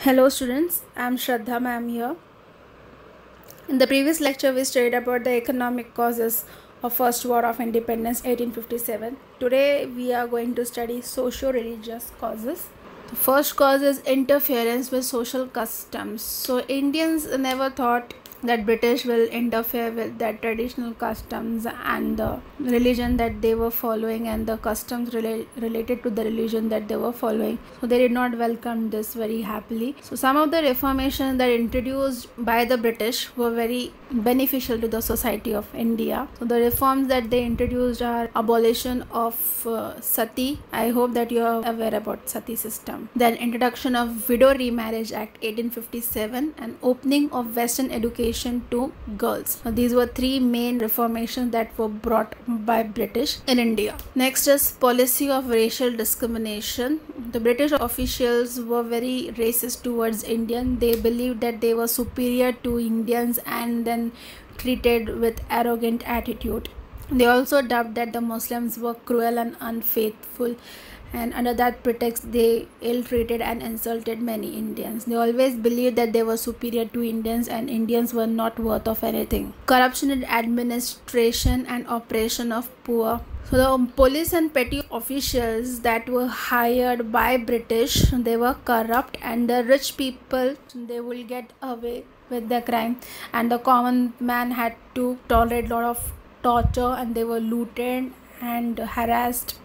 Hello students, I am Shraddha ma'am here. In the previous lecture we studied about the economic causes of First War of Independence 1857. Today we are going to study socio-religious causes. The first cause is interference with social customs. So Indians never thought that British will interfere with their traditional customs and the religion that they were following and the customs related to the religion that they were following. So they did not welcome this very happily. So some of the reformations that introduced by the British were very beneficial to the society of India. So the reforms that they introduced are abolition of sati. I hope that you are aware about sati system. Then introduction of Widow Remarriage Act 1857 and opening of Western education to girls. Now, these were three main reformations that were brought by British in India. Next is policy of racial discrimination. The British officials were very racist towards Indians. They believed that they were superior to Indians and then treated with arrogant attitude. They also dubbed that the Muslims were cruel and unfaithful, and under that pretext they ill-treated and insulted many Indians. They always believed that they were superior to Indians and Indians were not worth of anything. Corruption in administration and oppression of poor. So the police and petty officials that were hired by British, they were corrupt, and the rich people, they will get away with their crime, and the common man had to tolerate a lot of torture, and they were looted and harassed,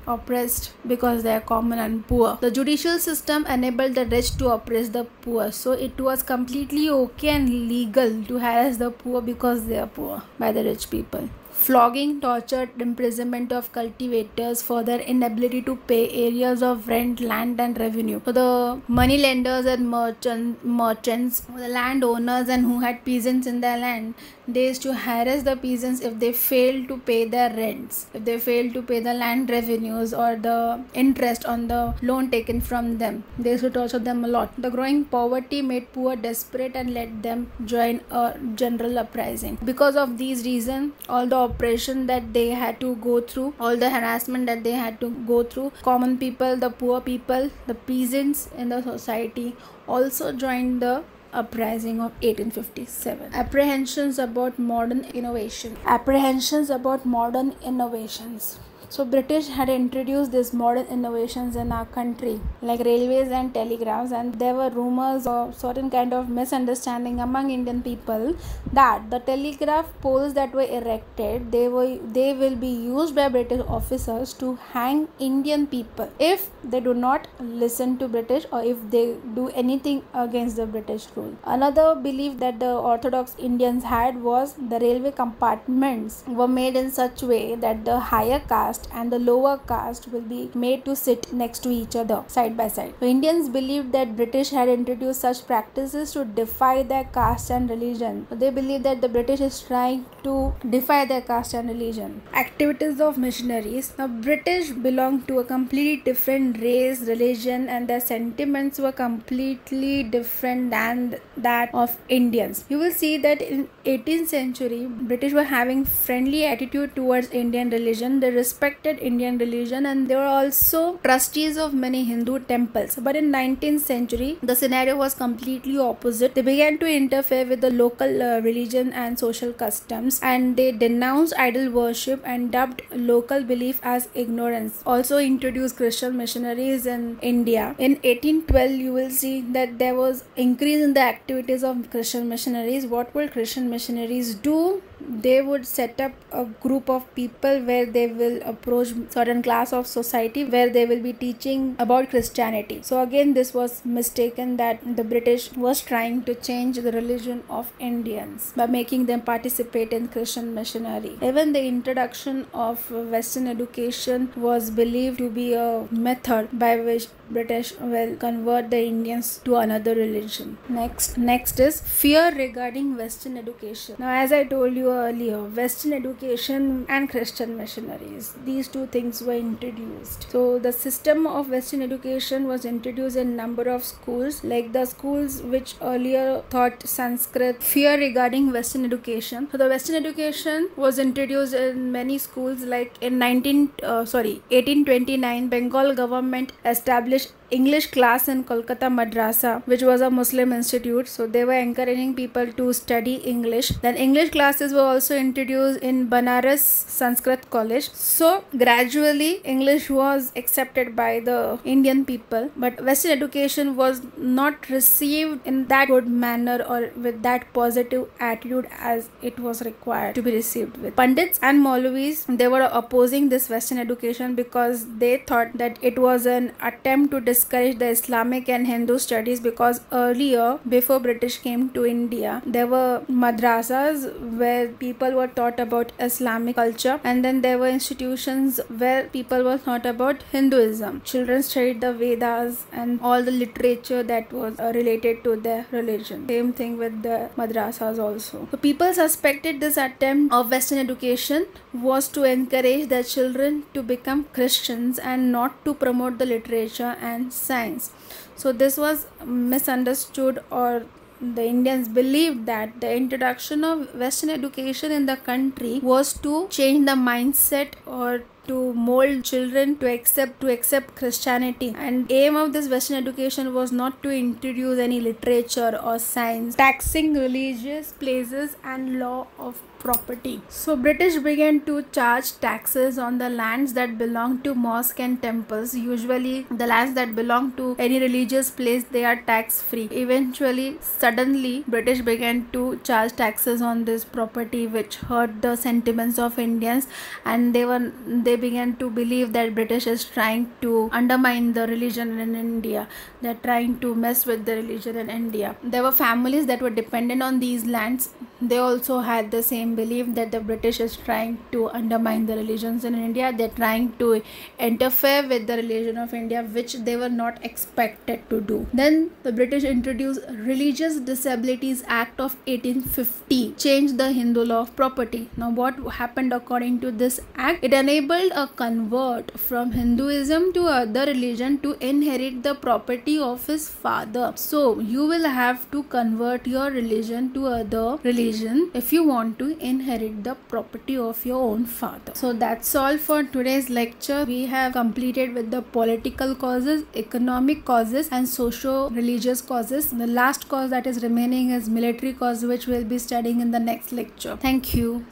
oppressed because they are common and poor. The judicial system enabled the rich to oppress the poor. So it was completely okay and legal to harass the poor because they are poor by the rich people. Flogging, torture, imprisonment of cultivators for their inability to pay areas of rent, land and revenue. So the money lenders and merchants, the landowners and who had peasants in their land, they used to harass the peasants if they failed to pay their rents, if they failed to pay the land revenues or the interest on the loan taken from them. They used to torture them a lot. The growing poverty made poor desperate and led them join a general uprising. Because of these reasons, all the oppression that they had to go through, all the harassment that they had to go through, common people, the poor people, the peasants in the society also joined the uprising of 1857. Apprehensions about modern innovation. Apprehensions about modern innovations. So British had introduced these modern innovations in our country like railways and telegraphs, and there were rumors of certain kind of misunderstanding among Indian people that the telegraph poles that were erected, they will be used by British officers to hang Indian people if they do not listen to British or if they do anything against the British rule. Another belief that the Orthodox Indians had was the railway compartments were made in such way that the higher caste and the lower caste will be made to sit next to each other side by side. So Indians believed that British had introduced such practices to defy their caste and religion. So they believe that the British is trying to defy their caste and religion. Activities of missionaries. Now British belonged to a completely different race, religion, and their sentiments were completely different than that of Indians. You will see that in 18th century British were having friendly attitude towards Indian religion. They respected Indian religion and they were also trustees of many Hindu temples. But in 19th century the scenario was completely opposite. They began to interfere with the local religion and social customs, and they denounced idol worship and dubbed local belief as ignorance. Also introduced Christian missionaries in India. In 1812 you will see that there was increase in the activities of Christian missionaries. What would Christian missionaries do? They would set up a group of people where they will approach certain class of society where they will be teaching about Christianity. So again this was mistaken that the British was trying to change the religion of Indians by making them participate in Christian missionary. Even the introduction of Western education was believed to be a method by which British will convert the Indians to another religion. Next is fear regarding Western education. Now as I told you earlier, Western education and Christian missionaries, these two things were introduced. So the system of Western education was introduced in number of schools, like the schools which earlier taught Sanskrit. Fear regarding Western education. So the Western education was introduced in many schools, like in 1829 Bengal government established English class in Kolkata Madrasa, which was a Muslim institute. So they were encouraging people to study English. Then English classes were also introduced in Banaras Sanskrit College. So gradually English was accepted by the Indian people, but Western education was not received in that good manner or with that positive attitude as it was required to be received with. Pandits and Maulvis, they were opposing this Western education because they thought that it was an attempt to discourage the Islamic and Hindu studies, because earlier, before British came to India, there were madrasas where people were taught about Islamic culture, and then there were institutions where people were taught about Hinduism. Children studied the Vedas and all the literature that was related to their religion. Same thing with the madrasas also. So people suspected this attempt of Western education was to encourage their children to become Christians and not to promote the literature and science. So this was misunderstood, or the Indians believed that the introduction of Western education in the country was to change the mindset or to mold children to accept Christianity. And aim of this Western education was not to introduce any literature or science, taxing religious places and law of property. So British began to charge taxes on the lands that belong to mosque and temples. Usually the lands that belong to any religious place, they are tax free. Eventually, suddenly British began to charge taxes on this property, which hurt the sentiments of Indians, and they began to believe that British is trying to undermine the religion in India. They're trying to mess with the religion in India. There were families that were dependent on these lands. They also had the same belief that the British is trying to undermine the religions in India. They're trying to interfere with the religion of India, which they were not expected to do. Then the British introduced Religious Disabilities Act of 1850, changed the Hindu law of property. Now what happened according to this act? It enabled a convert from Hinduism to other religion to inherit the property of his father. So you will have to convert your religion to other religion if you want to inherit the property of your own father. So that's all for today's lecture. We have completed with the political causes, economic causes, and socio-religious causes. The last cause that is remaining is military cause, which we'll be studying in the next lecture. Thank you.